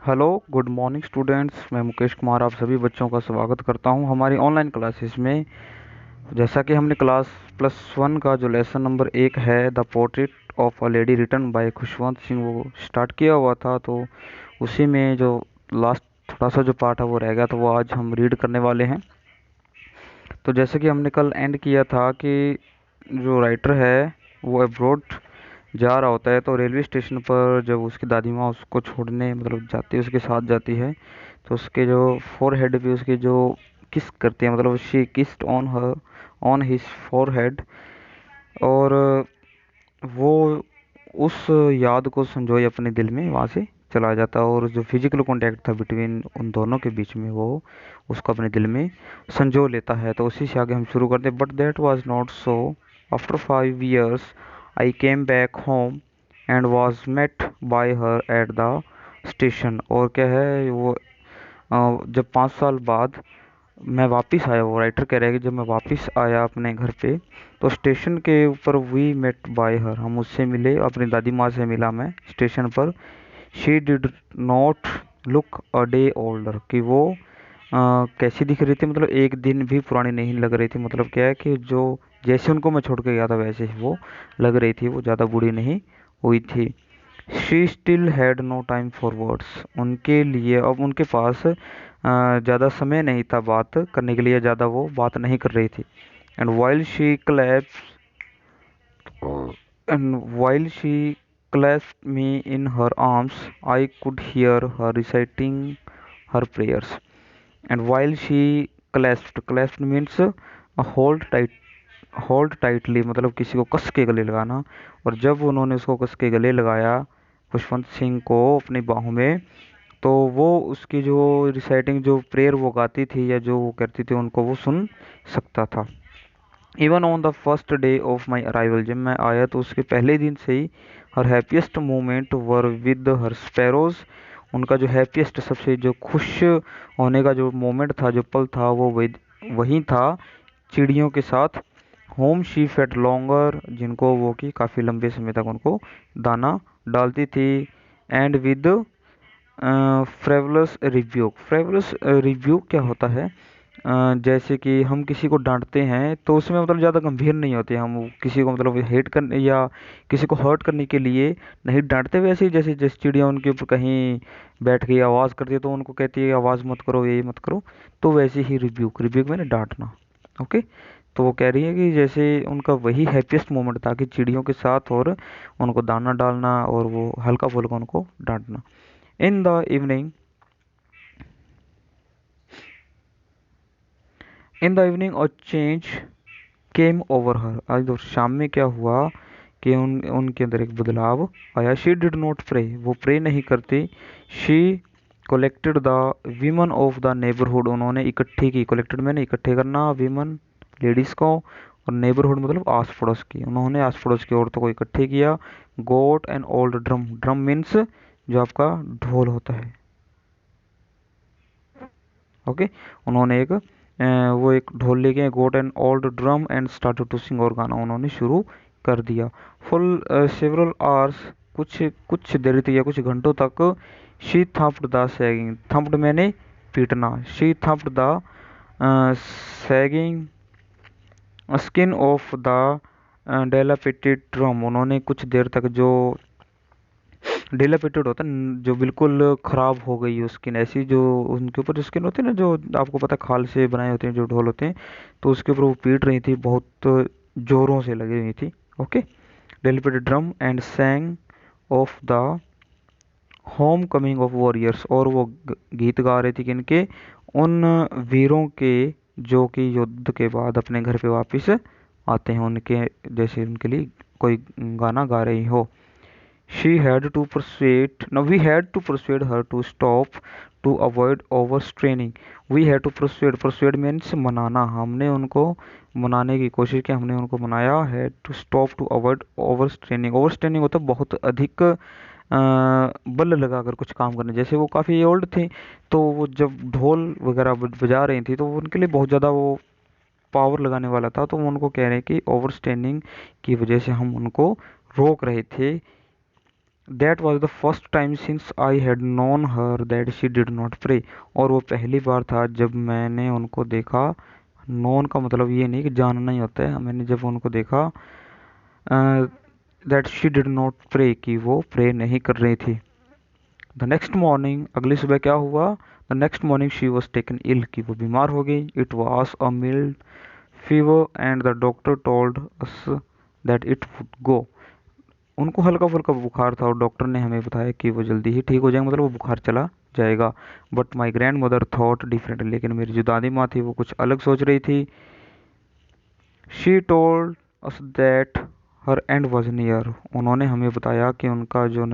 Hello, good morning students. मैं मुकेश कुमार आप सभी बच्चों का स्वागत करता हूं हमारी ऑनलाइन क्लासेस में। जैसा कि हमने क्लास +1 का जो लेसन नंबर 1 है, the portrait of a lady written by Khushwant Singh, वो स्टार्ट किया हुआ था। तो उसी में जो लास्ट थोड़ा सा जो पार्ट है वो रह गया, तो वो आज हम रीड करने वाले हैं। तो जैसे कि हमने कल एंड किया था कि जो राइटर है वो अब्रॉड जा रहा होता है, तो रेलवे स्टेशन पर जब उसकी दादी माँ उसको छोड़ने मतलब जाती है, उसके साथ जाती है, तो उसके जो फोरहेड पे उसके जो किस करती है, मतलब she kissed on his forehead. और वो उस याद को संजोए अपने दिल में वहाँ से चला जाता है, और जो फिजिकल कांटेक्ट था बिटवीन उन दोनों के बीच में वो उसको अपने दिल में संजो लेता है। तो उसी से आगे हम शुरू करते हैं। But that was not so. After 5 years I came back home and was met by her at the station। और क्या है वो, जब 5 साल बाद मैं वापस आया, वो राइटर कह रहा है कि जब मैं वापस आया अपने घर पे, तो स्टेशन के ऊपर वी मेट बाय हर, हम उससे मिले, अपनी दादी माँ से मिला मैं स्टेशन पर। She did not look a day older, कि वो कैसी दिख रही थी, मतलब एक दिन भी पुरानी नहीं लग रही थी। मतलब क्या है कि जो जैसे उनको मैं छोड़ के गया था वैसे ही वो लग रही थी, वो ज़्यादा बूढ़ी नहीं हुई थी। She still had no time for words, उनके लिए अब उनके पास ज़्यादा समय नहीं था बात करने के लिए, ज़्यादा वो बात नहीं कर रही थी। And while she claps and while she clasped me in her arms, I could hear her reciting her prayers. And while she clasped means hold tight, hold tightly, मतलब किसी को कस के गले लगाना। और जब उन्होंने उसको कस के गले लगाया खुशवंत सिंह को अपनी बाहों में, तो वो उसकी जो रिसाइटिंग जो प्रेयर वो गाती थी या जो वो करती थी उनको वो सुन सकता था। Even on the first day of my arrival, जब मैं आया तो उसके पहले दिन से ही हर happiest moment were with her sparrows, उनका जो हैप्पीएस्ट सबसे जो खुश होने का जो मोमेंट था, जो पल था, वो वही था चिड़ियों के साथ। होम शी फेड लॉन्गर, जिनको वो कि काफ़ी लंबे समय तक उनको दाना डालती थी। एंड विद फ्रेवलस रिव्यूक, फ्रेवलस रिव्यूक क्या होता है, जैसे कि हम किसी को डांटते हैं तो उसमें मतलब ज़्यादा गंभीर नहीं होते, हम किसी को मतलब हेट करने या किसी को हर्ट करने के लिए नहीं डांटते। वैसे ही जैसे जैसे चिड़िया उनके ऊपर कहीं बैठ गई आवाज़ करती है तो उनको कहती है आवाज़ मत करो, ये मत करो, तो वैसे ही रिव्यूक, रिव्यूक मैंने डांटना। ओके। तो वो कह रही है कि जैसे उनका वही हैप्पीएस्ट मोमेंट था कि चिड़ियों के साथ और उनको दाना डालना और वो हल्का फुल्का उनको डांटना। In the evening in the evening a change came over her, आज और शाम में क्या हुआ कि उनके अंदर एक बदलाव आया। शी डिड नॉट प्रे, वो प्रे नहीं करती। She collected the women of the neighbourhood, उन्होंने इकट्ठी की, कलेक्टेड मैंने इकट्ठे करना, वीमन लेडीज़ को, और नेबरहुड मतलब आस पड़ोस की, उन्होंने आस पड़ोस की औरतों को इकट्ठे किया। गोट an old drum, drum means जो आपका ढोल होता है। ओके। उन्होंने वो एक ढोल लेके got an old drum and started to sing, और गाना उन्होंने शुरू कर दिया। फुल सेवरल आवर्स, कुछ कुछ देर तक या कुछ घंटों तक। She thumped the sagging, thumped मैंने पीटना, she thumped the sagging skin of the dilapidated drum, उन्होंने कुछ देर तक जो डिलापिटेड होता है जो बिल्कुल खराब हो गई स्किन, ऐसी जो उनके ऊपर जो स्किन होती है ना, जो आपको पता है खाल से बनाए होते हैं जो ढोल होते हैं, तो उसके ऊपर वो पीट रही थी, बहुत जोरों से लगी हुई थी। Okay. Dilapidated drum and sang of the homecoming of warriors, और वो गीत गा रही थी कि इनके उन वीरों के जो कि युद्ध के बाद अपने घर पे वापस आते हैं, उनके जैसे उनके लिए कोई गाना गा रही हो। She had to persuade, no, we had to persuade her to stop to avoid overstraining. We had to persuade, persuade means मनाना, हमने उनको मनाने की कोशिश की, हमने उनको मनाया है। to stop to avoid overstraining, overstraining होता है बहुत अधिक बल लगाकर कुछ काम करने, जैसे वो काफ़ी ओल्ड थी, तो वो जब ढोल वगैरह बजा रही थी तो वो उनके लिए बहुत ज़्यादा वो पावर लगाने वाला था, तो वो उनको कह रहे हैं कि ओवर स्ट्रेनिंग की वजह से हम उनको रोक रहे थे। That was the first time since I had known her that she did not pray. और वो पहली बार था जब मैंने उनको देखा। नोन का मतलब ये नहीं कि जानना ही होता है, मैंने जब उनको देखा that she did not pray, कि वो प्रे नहीं कर रही थी। द नेक्स्ट मॉर्निंग, अगली सुबह क्या हुआ? The next morning she was taken ill, कि वो बीमार हो गई। It was a mild fever and the doctor told us that it would go. उनको हल्का फुल्का बुखार था और डॉक्टर ने हमें बताया कि वो जल्दी ही ठीक हो जाएगा, मतलब वो बुखार चला जाएगा। But my grand mother thought different, लेकिन मेरी जो दादी माँ थी वो कुछ अलग सोच रही थी। She told us that her and was near. उन्होंने हमें बताया कि उनका जो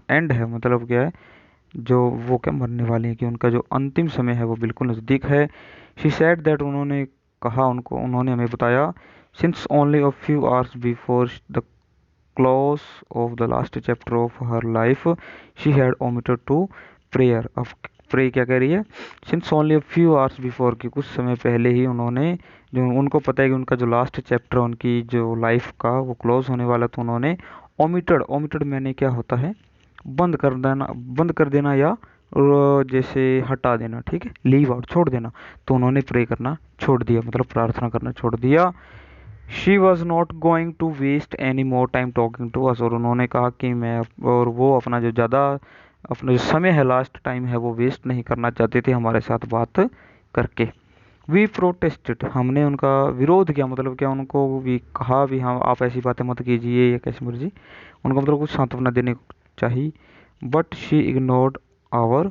एंड है, मतलब क्या है, जो वो क्या मरने वाली है, कि उनका जो अंतिम समय है वो बिल्कुल नज़दीक है। शी सेड दैट, उन्होंने कहा, उन्होंने हमें बताया, since only a few hours before the close of the last chapter of her life she had omitted to prayer. अब प्रे क्या कह रही है? Since only a few hours before, कि कुछ समय पहले ही उन्होंने, जो उनको पता है कि उनका जो लास्ट चैप्टर उनकी जो लाइफ का वो क्लोज होने वाला, तो उन्होंने ओमिटेड, ओमिटेड मैंने क्या होता है, बंद कर देना या जैसे हटा देना, ठीक है, लीव आउट, छोड़ देना। तो उन्होंने प्रे करना छोड़ दिया, मतलब प्रार्थना करना छोड़ दिया। She was not going to waste any more time talking to us, और उन्होंने कहा कि मैं, और वो अपना जो ज़्यादा, अपना जो समय है, लास्ट टाइम है, वो वेस्ट नहीं करना चाहते थे हमारे साथ बात करके। वी प्रोटेस्टेड, हमने उनका विरोध किया, मतलब क्या, उनको भी कहा भी हाँ आप ऐसी बातें मत कीजिए या कैसी मर्जी, उनको मतलब कुछ सांत्वना देने को चाहिए। But she ignored our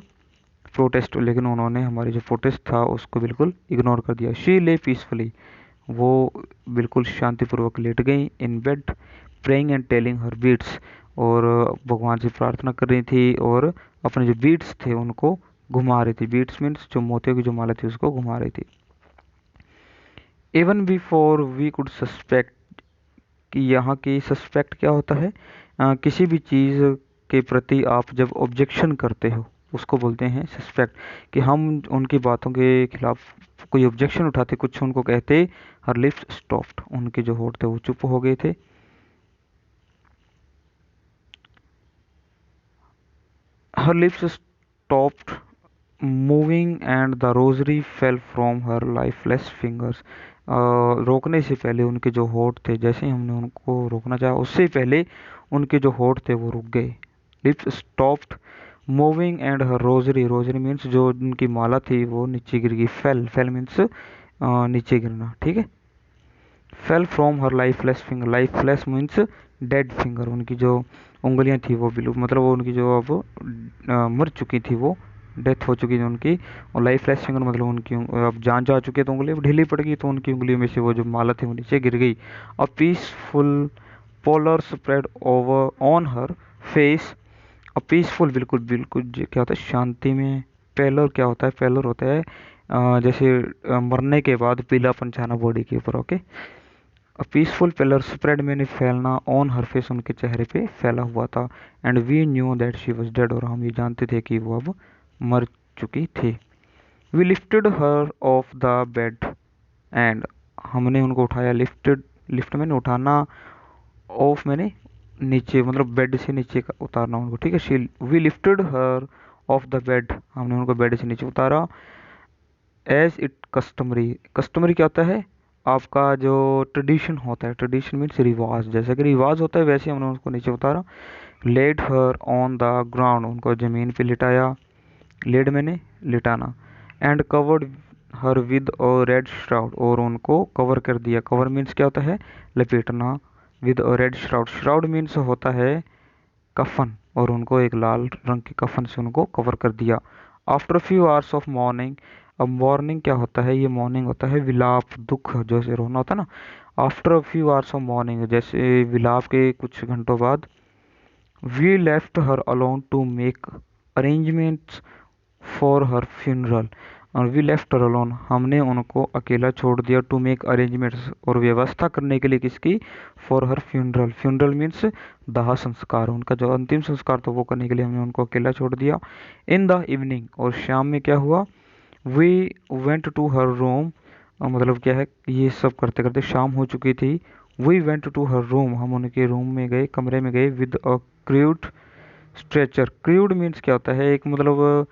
protest, लेकिन उन्होंने हमारी जो प्रोटेस्ट था उसको बिल्कुल इग्नोर कर दिया। शी ले पीसफुली, वो बिल्कुल शांतिपूर्वक लेट गई in bed, praying and telling her beads, और भगवान से प्रार्थना कर रही थी और अपने जो बीट्स थे उनको घुमा रही थी। बीट्स मीन्स जो मोतियों की जो माला थी उसको घुमा रही थी। Even before we could suspect, कि यहाँ की सस्पेक्ट क्या होता है, किसी भी चीज़ के प्रति आप जब ऑब्जेक्शन करते हो उसको बोलते हैं सस्पेक्ट। कि हम उनकी बातों के खिलाफ कोई ऑब्जेक्शन उठाते, कुछ उनको कहते, हर लिप्स स्टॉप्ड, उनके जो होठ थे वो चुप हो गए थे। हर lips stopped moving and the rosary fell from her lifeless fingers. रोकने से पहले उनके जो होठ थे, जैसे ही हमने उनको रोकना चाहा उससे पहले उनके जो होठ थे वो रुक गए। Lips stopped moving and her rosary, rosary means जो उनकी माला थी वो नीचे गिर गई। फेल, फेल मीन्स नीचे गिरना, ठीक है। Fell from her lifeless finger, lifeless means dead finger, उनकी जो उंगलियां थी वो बिल्कुल, मतलब वो उनकी जो अब मर चुकी थी, वो डेथ हो चुकी थी उनकी। और लाइफलेस फिंगर मतलब उनकी अब जान जा चुकी है, तो उंगली ढीली पड़ गई, तो उनकी उंगलियों में से वो जो माला थी वो नीचे गिर गई। A peaceful polar spread over on her face. A peaceful, बिल्कुल बिल्कुल क्या होता है शांति में। पेलर क्या होता है? पेलर होता है जैसे मरने के बाद पीलापन छाना बॉडी के ऊपर, okay. A peaceful pillar spread, मैंने फैलना, ऑन हर फेस, उनके चेहरे पे फैला हुआ था। And we knew that she was dead, और हम ये जानते थे कि वो अब मर चुकी थी। We lifted her off the bed and, हमने उनको उठाया। लिफ्टेड, लिफ्ट मैंने उठाना, ऑफ मैंने नीचे, मतलब बेड से नीचे उतारना उनको, ठीक है। She, we lifted her off the bed, हमने उनको बेड से नीचे उतारा। एज इट कस्टमरी, कस्टमरी क्या होता है? आपका जो ट्रेडिशन होता है, ट्रेडिशन मीन्स रिवाज, जैसे कि रिवाज होता है वैसे हमने उसको नीचे उतारा। Laid her on the ground, उनको ज़मीन पे लिटाया। लेड मैंने लिटाना। And covered her with a red shroud, और उनको कवर कर दिया। कवर मीन्स क्या होता है? लपेटना। With a red shroud, shroud means होता है कफन, और उनको एक लाल रंग के कफन से उनको कवर कर दिया। After few hours of morning, अब मॉर्निंग क्या होता है? ये मॉर्निंग होता है विलाप, दुख, जैसे रोना होता है ना। After few hours of mourning, जैसे विलाप के कुछ घंटों बाद। We left her alone to make arrangements for her funeral, और वी लेफ्ट हर अलोन, हमने उनको अकेला छोड़ दिया। टू मेक अरेंजमेंट्स, और व्यवस्था करने के लिए, किसकी? For her funeral, funeral means दाह संस्कार, उनका जो अंतिम संस्कार तो वो करने के लिए हमने उनको अकेला छोड़ दिया। इन द इवनिंग, और शाम में क्या हुआ? We went to her room, मतलब क्या है, ये सब करते करते शाम हो चुकी थी। We went to her room, हम उनके रूम में गए, कमरे में गए। With a crude stretcher. Crude means क्या होता है, एक मतलब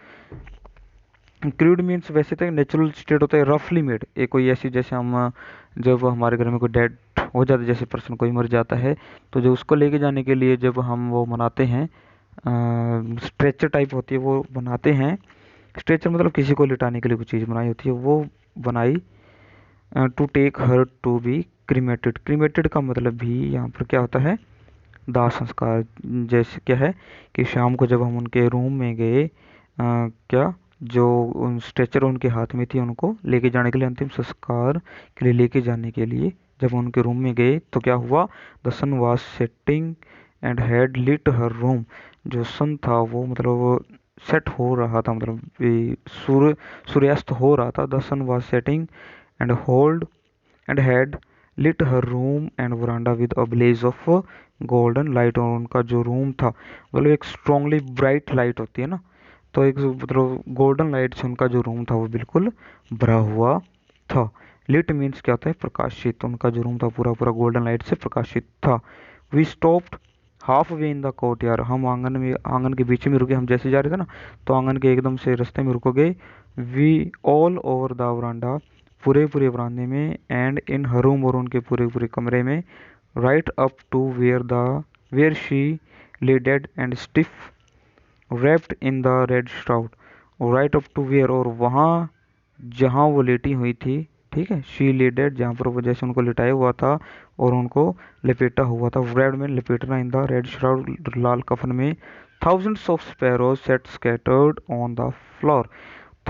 क्रूड मीन्स वैसे तो नेचुरल स्टेट होता है रफली मेड, एक कोई ऐसी, जैसे हम जब हमारे घर में कोई डेड हो जाता है, जैसे पर्सन कोई मर जाता है, तो जो उसको लेके जाने के लिए जब हम वो बनाते हैं, स्ट्रेचर टाइप होती है वो बनाते हैं। स्ट्रेचर मतलब किसी को लिटाने के लिए कुछ चीज़ बनाई होती है, वो बनाई। To take her to be cremated. Cremated का मतलब भी यहाँ पर क्या होता है, दाह संस्कार। जैसे क्या है कि शाम को जब हम उनके रूम में गए, क्या जो उन स्ट्रेचर उनके हाथ में थी, उनको लेके जाने के लिए, अंतिम संस्कार के लिए लेके जाने के लिए जब उनके रूम में गए तो क्या हुआ, the sun was setting and had lit her room. जो सन था वो मतलब सेट हो रहा था, मतलब सूर्यास्त हो रहा था। The sun was setting and hold and had lit her room and veranda with a blaze of golden light. और उनका जो रूम था मतलब एक स्ट्रांगली ब्राइट लाइट होती है ना, तो एक मतलब गोल्डन लाइट से उनका जो रूम था वो बिल्कुल भरा हुआ था। लिट मीन्स क्या होता है, प्रकाशित। उनका जो रूम था पूरा पूरा गोल्डन लाइट से प्रकाशित था। We stopped half way in the courtyard. हम आंगन में, आंगन के बीच में रुके। हम जैसे जा रहे थे ना, तो आंगन के एकदम से रास्ते में रुक गए। We all over the veranda, पूरे पूरे वरांडे में। एंड इन हर रूम, और उनके पूरे पूरे कमरे में। Right up to where she lay dead and stiff wrapped in the red shroud। Right up to where, और वहाँ जहाँ वो लेटी हुई थी, ठीक है, शी लेडेड, जहाँ पर वो जैसे उनको लिटाया हुआ था और उनको लपेटा हुआ था। रेड में लपेटना, इन द रेड श्राउड, लाल कफन में। Thousands of sparrows set scattered on the floor.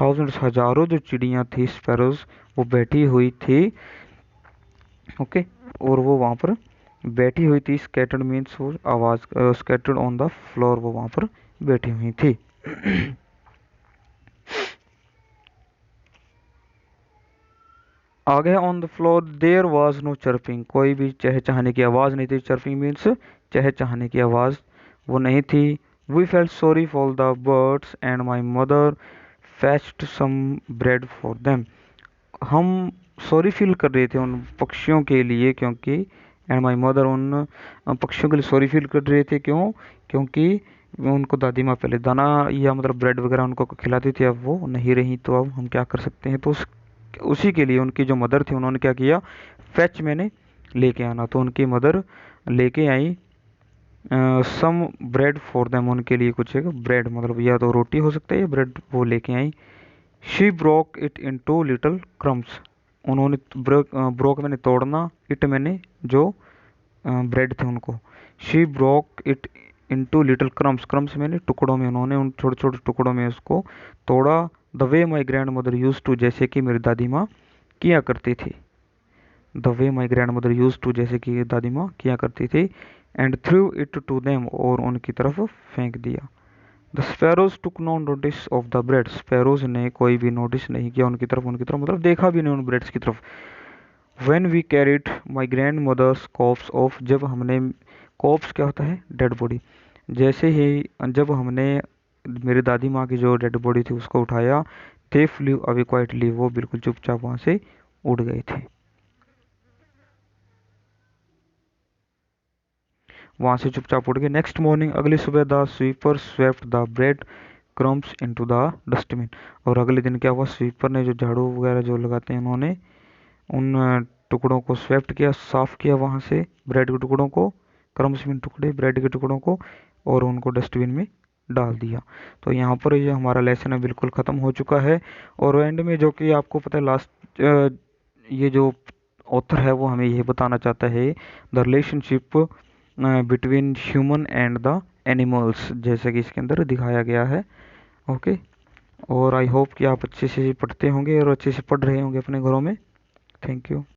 Thousands, हजारों जो चिड़ियाँ थी, स्पैरोज, वो बैठी हुई थी, ओके, और वो वहाँ पर बैठी हुई थी। स्कैटर्ड मीन्स वो आवाज, स्कैटर्ड ऑन द फ्लोर, वो वहाँ पर बैठी हुई थी। आगे, on the floor there was no chirping, कोई भी चहचहाने की आवाज़ नहीं थी। चर्पिंग मीन्स चहचहाने की आवाज़ वो नहीं थी। We felt sorry for the birds and my mother fetched some bread for them. हम सॉरी फील कर रहे थे उन पक्षियों के लिए, क्योंकि एंड माई मदर, उन पक्षियों के लिए सॉरी फील कर रहे थे। क्यों? क्योंकि उनको दादी माँ पहले दाना या मतलब ब्रेड वगैरह उनको खिलाती थी, अब वो नहीं रही, तो अब हम क्या कर सकते हैं। तो उसी के लिए उनकी जो मदर थी, उन्होंने क्या किया, फेच, मैंने लेके आना। तो उनकी मदर लेके आई सम ब्रेड फॉर देम, उनके लिए कुछ एक ब्रेड, मतलब या तो रोटी हो सकता है या ब्रेड, वो लेके आई। She broke it into little crumbs, उन्होंने ब्रोक मैंने तोड़ना, इट मैंने जो ब्रेड थे उनको। She broke it into little crumbs, crumbs मैंने टुकड़ों में, उन्होंने उन छोटे छोटे टुकड़ों में उसको तोड़ा। The way my grandmother used to, जैसे कि मेरी दादी माँ किया करती थी। The way my grandmother used to, जैसे कि दादी माँ किया करती थी। And threw it to them, और उनकी तरफ फेंक दिया। The sparrows took no notice of the bread, sparrows ने कोई भी नोटिस नहीं किया उनकी तरफ मतलब देखा भी नहीं उन ब्रेड्स की तरफ। When we carried my grandmother's corpse off, जब हमने, कॉप्स क्या होता है, डेड बॉडी। जैसे ही जब हमने मेरी दादी माँ की जो डेड बॉडी थी उसको उठाया, दे फ्लू अवे क्वाइटली, वो बिल्कुल चुपचाप वहाँ से उड़ गए थे, वहाँ से चुपचाप उड़ गए। नेक्स्ट मॉर्निंग, अगली सुबह, the sweeper swept the bread crumbs into the dustbin. और अगले दिन क्या हुआ, स्वीपर ने, जो झाड़ू वगैरह जो लगाते हैं, उन्होंने उन टुकड़ों को स्वेप्ट किया, साफ किया वहाँ से, ब्रेड के टुकड़ों को, क्रम्स मीन टुकड़े, ब्रेड के टुकड़ों को, और उनको डस्टबिन में डाल दिया। तो यहाँ पर ये हमारा लेसन है बिल्कुल ख़त्म हो चुका है। और एंड में जो कि आपको पता है, लास्ट ये जो ऑथर है वो हमें ये बताना चाहता है, the relationship between human and the animals, जैसे कि इसके अंदर दिखाया गया है, ओके। और आई होप कि आप अच्छे से पढ़ते होंगे और अच्छे से पढ़ रहे होंगे अपने घरों में। Thank you.